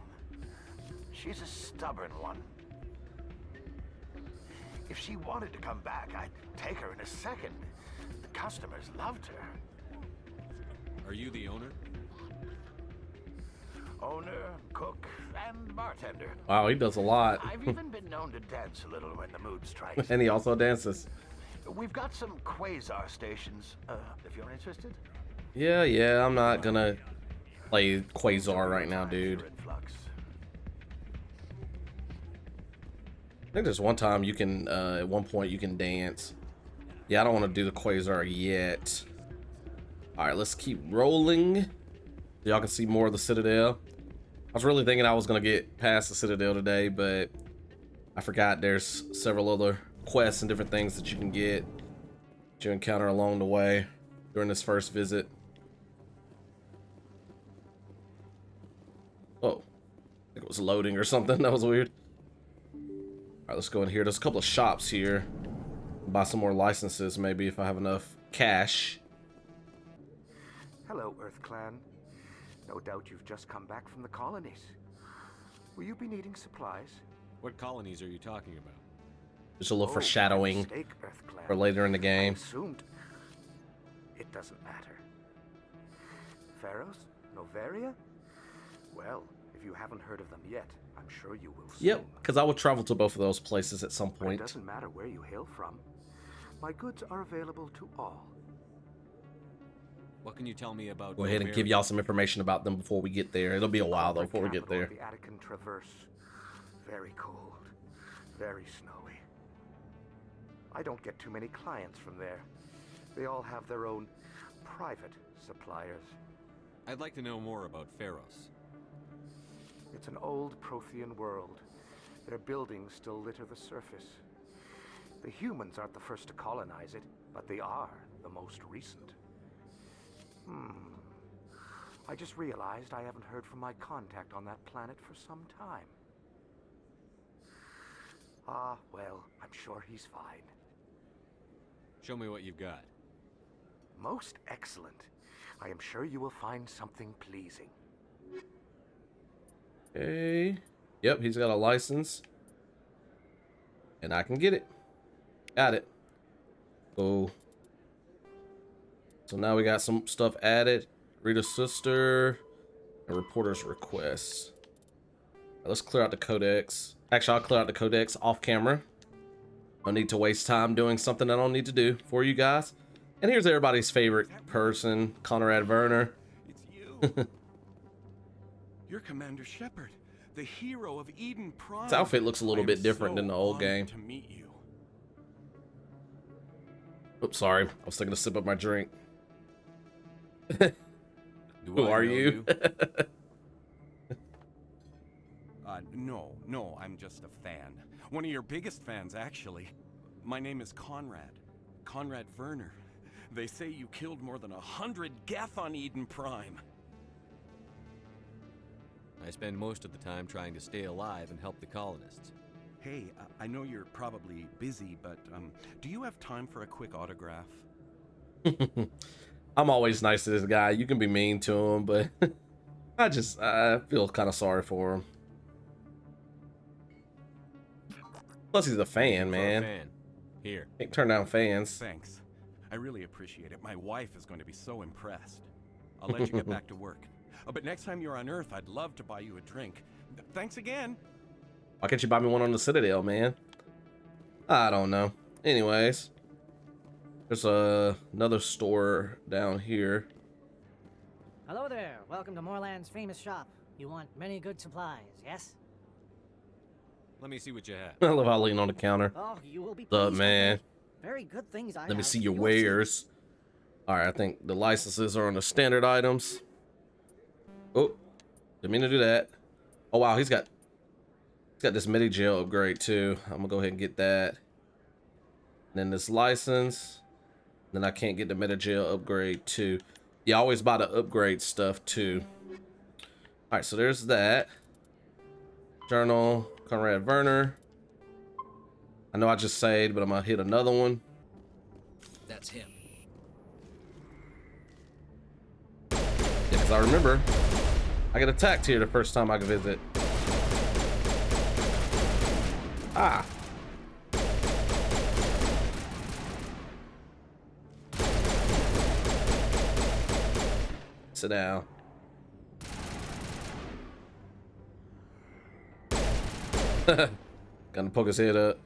She's a stubborn one. If she wanted to come back, I'd take her in a second. The customers loved her. Are you the owner? Owner, cook, and bartender. Wow, he does a lot. I've even been known to dance a little when the mood strikes. And he also dances. We've got some quasar stations, if you're interested. Yeah, I'm not gonna play Quasar right now, dude. I think there's one time you can, at one point you can dance. Yeah, I don't want to do the Quasar yet. Alright, let's keep rolling. Y'all can see more of the Citadel. I was really thinking I was gonna get past the Citadel today, but I forgot there's several other quests and different things that you can get, that you encounter along the way during this first visit. Oh, I think it was loading or something. That was weird. Alright, let's go in here. There's a couple of shops here. Buy some more licenses, maybe, if I have enough cash. Hello, Earth Clan. No doubt you've just come back from the colonies. Will you be needing supplies? What colonies are you talking about? Just a little foreshadowing for later in the game. I assumed it doesn't matter. Pharos? Novaria? Well, if you haven't heard of them yet, I'm sure you will soon. Yep, because I would travel to both of those places at some But point. it doesn't matter where you hail from. My goods are available to all. What can you tell me about... Go ahead and give y'all some information about them before we get there. It'll be a while though before we get there. The Attican Traverse. Very cold. Very snowy. I don't get too many clients from there. They all have their own private suppliers. I'd like to know more about Pharos. It's an old Prothean world. Their buildings still litter the surface. The humans aren't the first to colonize it, but they are the most recent. I just realized I haven't heard from my contact on that planet for some time. Ah, well, I'm sure he's fine. Show me what you've got. Most excellent. I am sure you will find something pleasing. Okay. Yep, he's got a license. And I can get it. Got it. Oh. So now we got some stuff added. Rita's sister. A reporter's request. Let's clear out the codex. Actually, I'll clear out the codex off camera. No need to waste time doing something I don't need to do for you guys. And here's everybody's favorite person, Conrad Werner. It's you. You're Commander Shepard, the hero of Eden Prime. His outfit looks a little bit different than the old honored game. To meet you. Oops, sorry. I was taking a sip of my drink. Who I are know you? I No, I'm just a fan. One of your biggest fans, actually. My name is Conrad. Conrad Werner. They say you killed more than 100 Geth on Eden Prime. I spend most of the time trying to stay alive and help the colonists. Hey, I know you're probably busy, but do you have time for a quick autograph? I'm always nice to this guy. You can be mean to him, but I feel kind of sorry for him. Plus, he's a fan, man. Here. Can't turn down fans. Thanks. I really appreciate it. My wife is going to be so impressed. I'll let you get back to work. But next time you're on Earth, I'd love to buy you a drink. Thanks again. Why can't you buy me one on the Citadel, man? I don't know. Anyways, there's another store down here. Hello there. Welcome to Moorland's famous shop. You want many good supplies, yes? Let me see what you have. I love how I lean on the counter. Oh, you will be What's up, pleased, man? Very good things I Let me have. see your You will see. wares. All right, I think the licenses are on the standard items. Oh, didn't mean to do that. Oh wow, he's got this medi-gel upgrade too. I'm gonna go ahead and get that. And then this license. Then I can't get the medi-gel upgrade too. You always buy the upgrade stuff too. All right, so there's that. Journal, Conrad Werner. I know I just saved, but I'm gonna hit another one. That's him. Yeah, because I remember I get attacked here the first time I can visit. Ah. Sit down. Gonna poke his head up.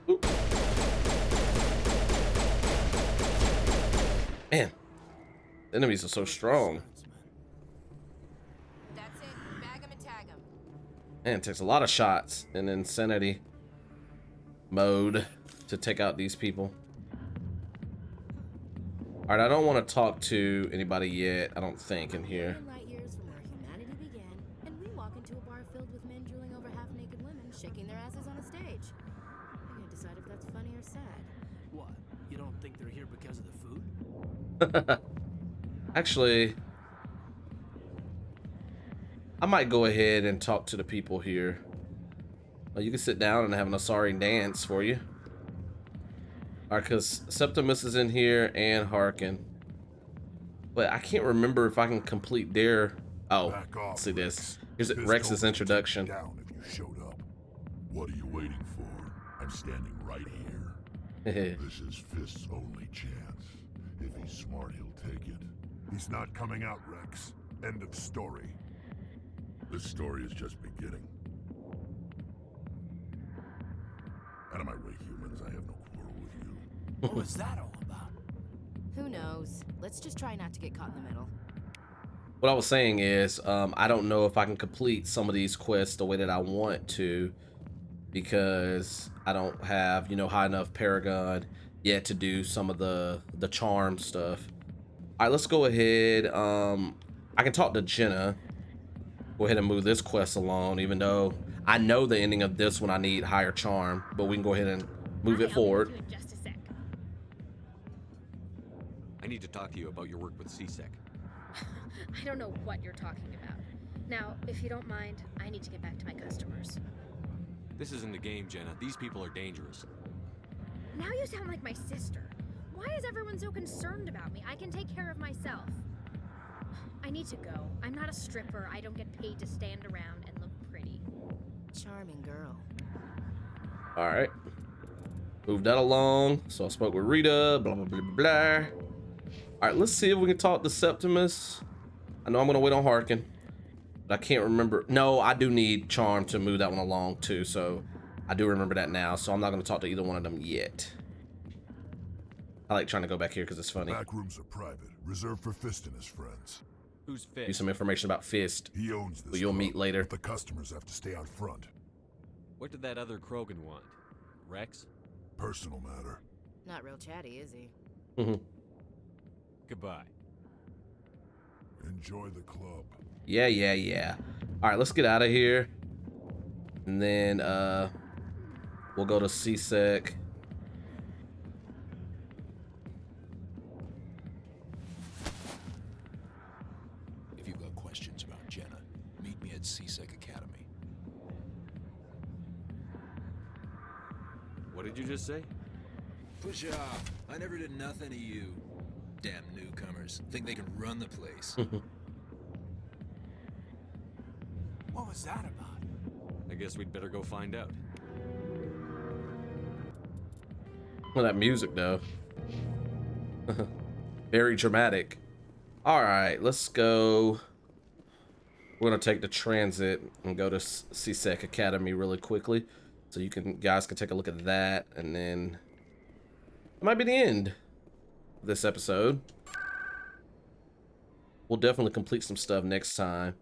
Oop. Man, the enemies are so strong. That's it. Bag 'em and tag 'em. Man, it takes a lot of shots in insanity mode to take out these people. All right, I don't want to talk to anybody yet. I don't think in here. Light years from where humanity began, and we walk into a bar filled with men drooling over half-naked women, shaking their asses on a stage. I gotta decide if that's funny or sad. What? You don't think they're here because of the food? Actually, I might go ahead and talk to the people here. Well, you can sit down and have an Asari dance for you. Alright, because Septimus is in here and Harkin. But I can't remember if I can complete their... Oh, let's see this. Here's Rex's introduction. Down if you showed up. What are you waiting for? I'm standing right here. This is Fist's only chance. If he's smart, he'll take it. He's not coming out, Rex. End of story. This story is just beginning. Out of my way, humans. I have no quarrel with you. What was that all about? Who knows? Let's just try not to get caught in the middle. What I was saying is, I don't know if I can complete some of these quests the way that I want to, because I don't have, you know, high enough Paragon yet to do some of the charm stuff. All right, let's go ahead. I can talk to Jenna. Go ahead and move this quest along, even though I know the ending of this one I need higher charm, but we can go ahead and move it forward. Just a sec. I need to talk to you about your work with CSEC. I don't know what you're talking about. Now, if you don't mind, I need to get back to my customers. This isn't a game, Jenna. These people are dangerous. Now you sound like my sister. Why is everyone so concerned about me? I can take care of myself. I need to go. I'm not a stripper. I don't get paid to stand around and look pretty. Charming girl. All right. Move that along. So I spoke with Rita, blah, blah, blah, blah. All right, let's see if we can talk to Septimus. I know I'm gonna wait on Harkin, but I can't remember. No, I do need charm to move that one along too, so I do remember that now, so I'm not gonna talk to either one of them yet. I like trying to go back here because it's funny. Back rooms are private, reserved for Fist and his friends. Who's Fist? Do some information about Fist. He owns this who you'll club, meet later. but the customers have to stay out front. What did that other Krogan want? Rex? Personal matter. Not real chatty, is he? Mm-hmm. Goodbye. Enjoy the club. Yeah. All right, let's get out of here. And then we'll go to CSEC. If you've got questions about Jenna, meet me at CSEC Academy. What did you just say? Push off. I never did nothing to you. Damn newcomers. Think they can run the place. What was that about? I guess we'd better go find out. Well, that music though. Very dramatic. All right, let's go. We're gonna take the transit and go to CSEC Academy really quickly, so you guys can take a look at that, and then it might be the end of this episode. We'll definitely complete some stuff next time.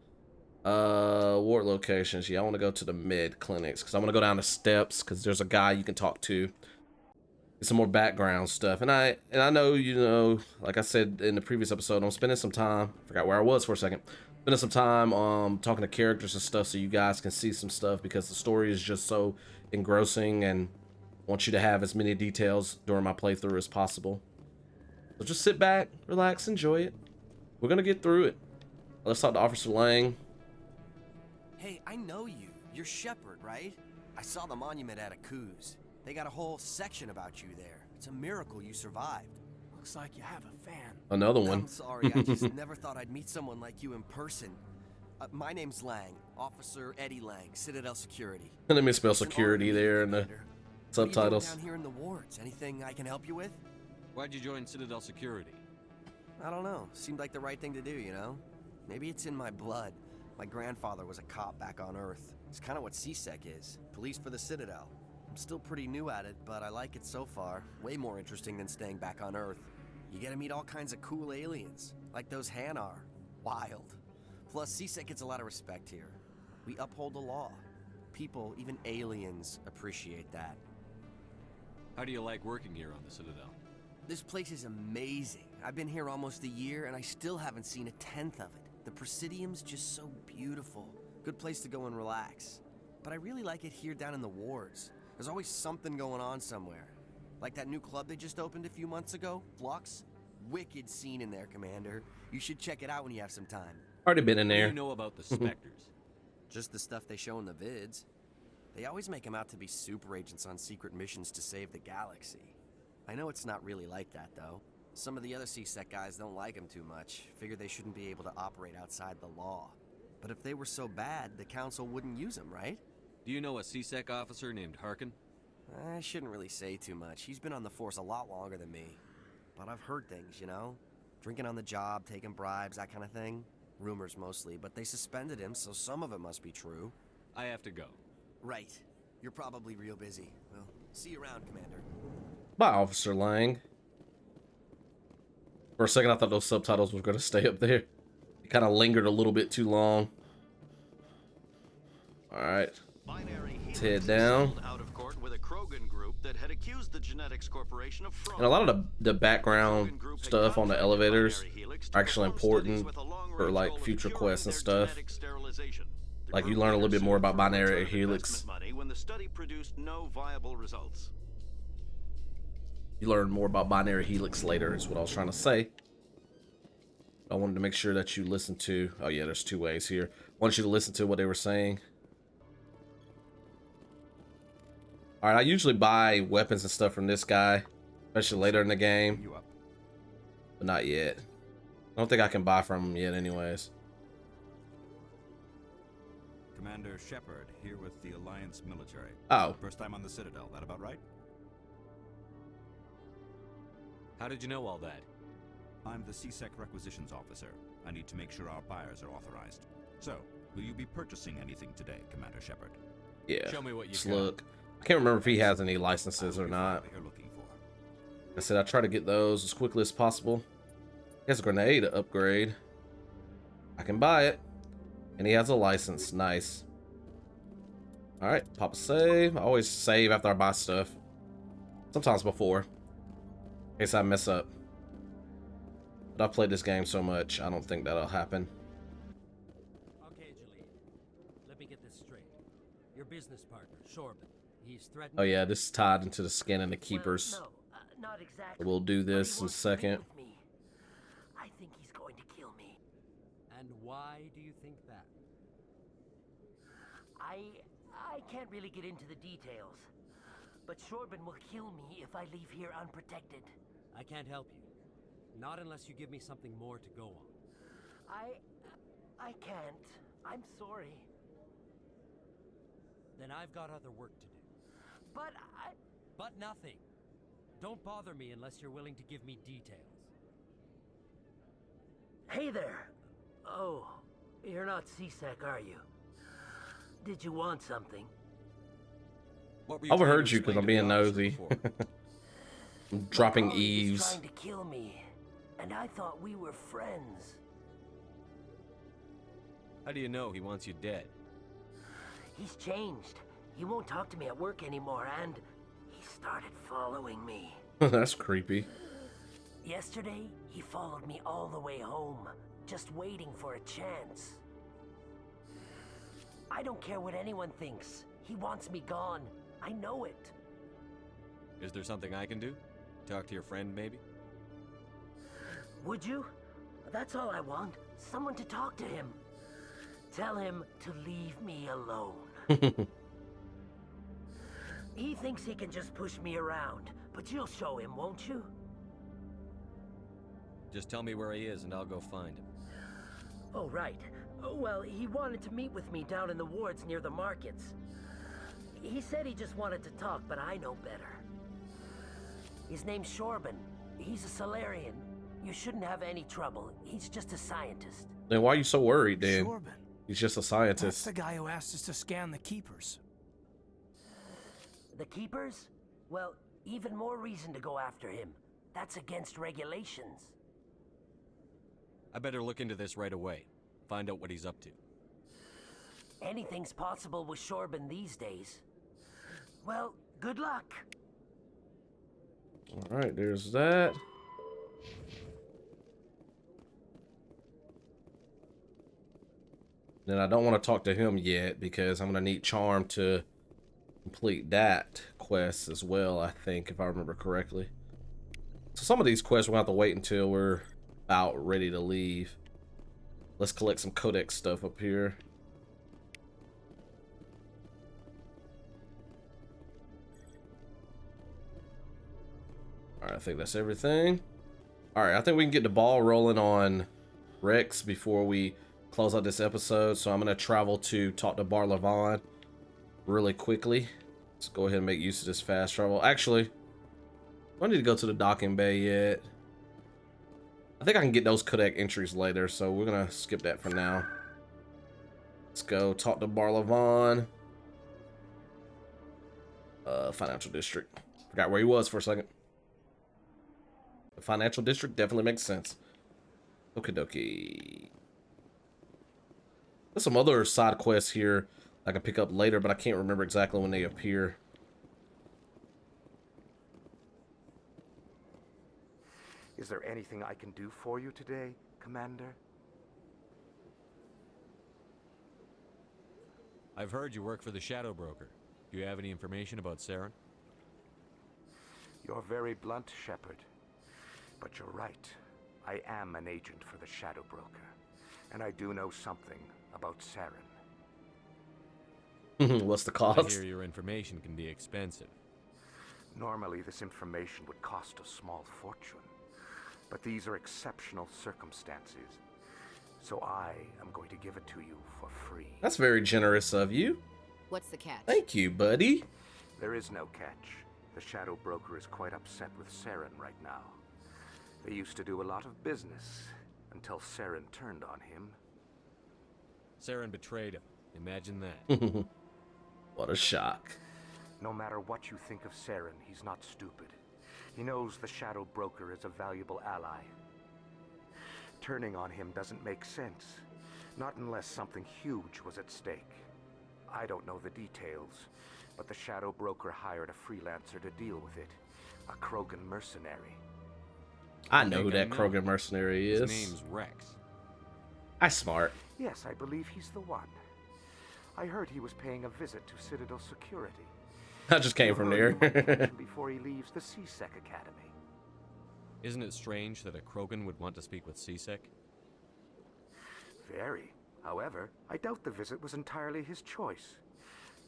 Ward locations. Yeah, I want to go to the med clinics because I want to go down the steps because there's a guy you can talk to. Get some more background stuff, and I know, you know, like I said in the previous episode, I'm spending some time. Forgot where I was for a second. Spending some time talking to characters and stuff so you guys can see some stuff because the story is just so engrossing and I want you to have as many details during my playthrough as possible. So just sit back, relax, enjoy it. We're gonna get through it. Let's talk to Officer Lang. Hey, I know you. You're Shepard, right? I saw the monument at Akuz. They got a whole section about you there. It's a miracle you survived. Looks like you have a fan. Another one. I'm sorry, I just never thought I'd meet someone like you in person. My name's Lang, Officer Eddie Lang, Citadel Security. Let me spell security there in the subtitles. Down here in the wards, anything I can help you with? Why'd you join Citadel Security? I don't know. Seemed like the right thing to do, you know? Maybe it's in my blood. My grandfather was a cop back on Earth. It's kind of what CSEC is. Police for the Citadel. I'm still pretty new at it, but I like it so far. Way more interesting than staying back on Earth. You get to meet all kinds of cool aliens, like those Hanar. Wild. Plus, CSEC gets a lot of respect here. We uphold the law. People, even aliens, appreciate that. How do you like working here on the Citadel? This place is amazing. I've been here almost a year, and I still haven't seen a tenth of it. The Presidium's just so beautiful. Good place to go and relax. But I really like it here down in the wards. There's always something going on somewhere. Like that new club they just opened a few months ago, Flux. Wicked scene in there, Commander. You should check it out when you have some time. Already been in there. What do you know about the Spectres? Just the stuff they show in the vids. They always make them out to be super agents on secret missions to save the galaxy. I know it's not really like that, though. Some of the other CSEC guys don't like them too much. Figure they shouldn't be able to operate outside the law. But if they were so bad, the Council wouldn't use them, right? Do you know a CSEC officer named Harkin? I shouldn't really say too much. He's been on the force a lot longer than me. But I've heard things, you know? Drinking on the job, taking bribes, that kind of thing. Rumors mostly, but they suspended him, so some of it must be true. I have to go. Right. You're probably real busy. Well, see you around, Commander. Bye, Officer Lang. For a second, I thought those subtitles were going to stay up there. It kind of lingered a little bit too long. All right. Let's head down. Out of court with a Krogan group that had accused the Genetics Corporation of fraud. And a lot of the background stuff on the elevators are actually important for like future quests and stuff. Like you learn a little bit more about binary helix. When the study produced no viable results. You learn more about binary helix later is what I was trying to say. I wanted to make sure that you listen to, oh yeah, there's two ways here. I want you to listen to what they were saying. All right, I usually buy weapons and stuff from this guy, especially later in the game, but not yet. I don't think I can buy from him yet anyways. Commander Shepard here with the Alliance military. Oh. First time on the Citadel, that about right? How did you know all that? I'm the CSEC requisitions officer. I need to make sure our buyers are authorized. So, will you be purchasing anything today, Commander Shepard? Yeah. Show me what you just got. look. I can't remember if he has any licenses or not. I said I try to get those as quickly as possible. He has a grenade to upgrade. I can buy it. And he has a license. Nice. Alright, pop a save. I always save after I buy stuff. Sometimes before. In case I mess up. But I've played this game so much, I don't think that'll happen. Okay, Jaleel. Let me get this straight. Your business partner, Shorban, he's threatening... Oh yeah, this is tied into the skin and the keepers. Well, no, not exactly. We'll do this in a second. I think he's going to kill me. And why do you think that? I can't really get into the details. But Shorban will kill me if I leave here unprotected. I can't help you. Not unless you give me something more to go on. I can't. I'm sorry. Then I've got other work to do. But nothing. Don't bother me unless you're willing to give me details. Hey there. Oh, you're not C-Sec, are you? Did you want something? I overheard you because I'm being nosy. I'm dropping eaves. He's trying to kill me, and I thought we were friends. How do you know he wants you dead? He's changed. He won't talk to me at work anymore, and he started following me. That's creepy. Yesterday, he followed me all the way home, just waiting for a chance. I don't care what anyone thinks. He wants me gone. I know it. Is there something I can do? Talk to your friend, maybe? Would you? That's all I want. Someone to talk to him. Tell him to leave me alone. He thinks he can just push me around, but you'll show him, won't you? Just tell me where he is and I'll go find him. Oh, right. Well, he wanted to meet with me down in the wards near the markets. He said he just wanted to talk, but I know better. His name's Shorban. He's a Salarian. You shouldn't have any trouble. He's just a scientist. Then why are you so worried, Dan? Shorban. He's just a scientist. That's the guy who asked us to scan the Keepers. The Keepers? Well, even more reason to go after him. That's against regulations. I better look into this right away. Find out what he's up to. Anything's possible with Shorban these days. Well, good luck. All right, there's that. Then I don't want to talk to him yet because I'm going to need Charm to complete that quest as well, I think, if I remember correctly. So some of these quests we'll have to wait until we're about ready to leave. Let's collect some codex stuff up here. All right, I think that's everything. All right, I think we can get the ball rolling on Rex before we close out this episode. So I'm going to travel to talk to Bar Levon really quickly. Let's go ahead and make use of this fast travel. Actually, I don't need to go to the docking bay yet. I think I can get those codec entries later, so we're going to skip that for now. Let's go talk to Bar Levon. Financial District. Forgot where he was for a second. The Financial District definitely makes sense. Okie dokie. There's some other side quests here I can pick up later, but I can't remember exactly when they appear. Is there anything I can do for you today, Commander? I've heard you work for the Shadow Broker. Do you have any information about Saren? You're very blunt, Shepard. But you're right. I am an agent for the Shadow Broker. And I do know something about Saren. What's the I cost? hear your information can be expensive. Normally, this information would cost a small fortune. But these are exceptional circumstances. So I am going to give it to you for free. That's very generous of you. What's the catch? Thank you, buddy. There is no catch. The Shadow Broker is quite upset with Saren right now. They used to do a lot of business until Saren turned on him. Saren betrayed him. Imagine that. What a shock. No matter what you think of Saren, he's not stupid. He knows the Shadow Broker is a valuable ally. Turning on him doesn't make sense. Not unless something huge was at stake. I don't know the details, but the Shadow Broker hired a freelancer to deal with it. A Krogan mercenary. I know who that Krogan mercenary is. His name's Rex. I smart. Yes, I believe he's the one. I heard he was paying a visit to Citadel security. I just came from there. Before he leaves the C-Sec Academy. Isn't it strange that a Krogan would want to speak with C-Sec? Very. However, I doubt the visit was entirely his choice.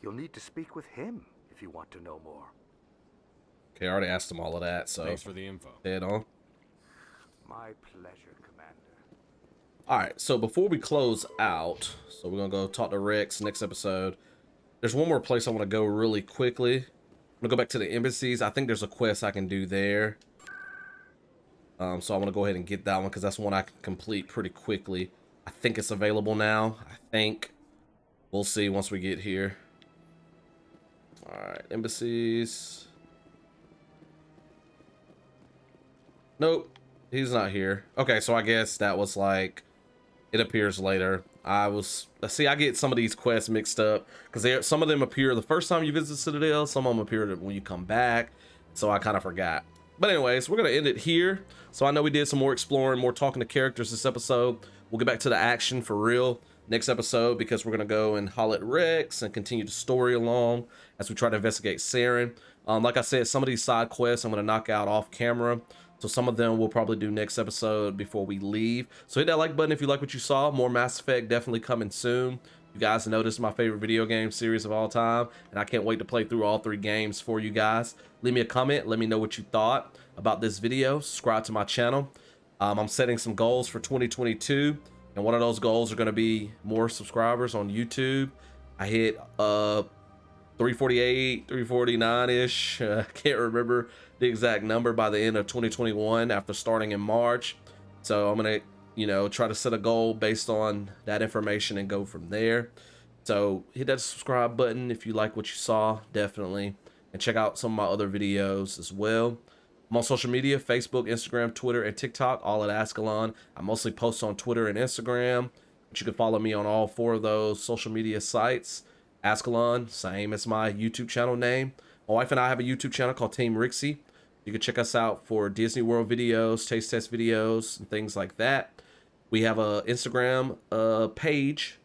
You'll need to speak with him if you want to know more. Okay, I already asked him all of that, so... Thanks for the info. Head on. My pleasure, Commander. Alright, so before we close out, so we're going to go talk to Rex next episode. There's one more place I want to go really quickly. I'm going to go back to the embassies. I think there's a quest I can do there. So I want to go ahead and get that one because that's one I can complete pretty quickly. I think it's available now. I think. We'll see once we get here. Alright, embassies. Nope, he's not here. Okay, so I guess that was like, it appears later. See, I get some of these quests mixed up because some of them appear the first time you visit Citadel, some of them appear when you come back, so I kind of forgot. But anyways, we're gonna end it here. So I know we did some more exploring, more talking to characters this episode. We'll get back to the action for real next episode because we're gonna go and holler at Rex and continue the story along as we try to investigate Saren. Like I said, some of these side quests I'm gonna knock out off camera. So some of them we'll probably do next episode before we leave. So hit that like button if you like what you saw. More Mass Effect definitely coming soon. You guys know this is my favorite video game series of all time, and I can't wait to play through all 3 games for you guys. Leave me a comment. Let me know what you thought about this video. Subscribe to my channel. I'm setting some goals for 2022, and one of those goals are going to be more subscribers on YouTube. I hit 348, 349-ish. I can't remember the exact number by the end of 2021 after starting in March. So I'm gonna, try to set a goal based on that information and go from there. So hit that subscribe button if you like what you saw, definitely. And check out some of my other videos as well. I'm on social media, Facebook, Instagram, Twitter, and TikTok, all at Azkhalon. I mostly post on Twitter and Instagram, but you can follow me on all 4 of those social media sites. Azkhalon, same as my YouTube channel name. My wife and I have a YouTube channel called Team Rixie. You can check us out for Disney World videos, taste test videos, and things like that. We have a Instagram page,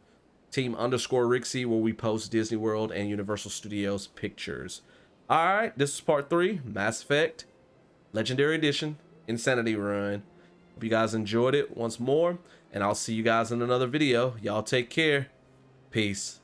Team_Rixie, where we post Disney World and Universal Studios pictures. All right, this is part 3, Mass Effect, Legendary Edition, Insanity Run. Hope you guys enjoyed it once more, and I'll see you guys in another video. Y'all take care. Peace.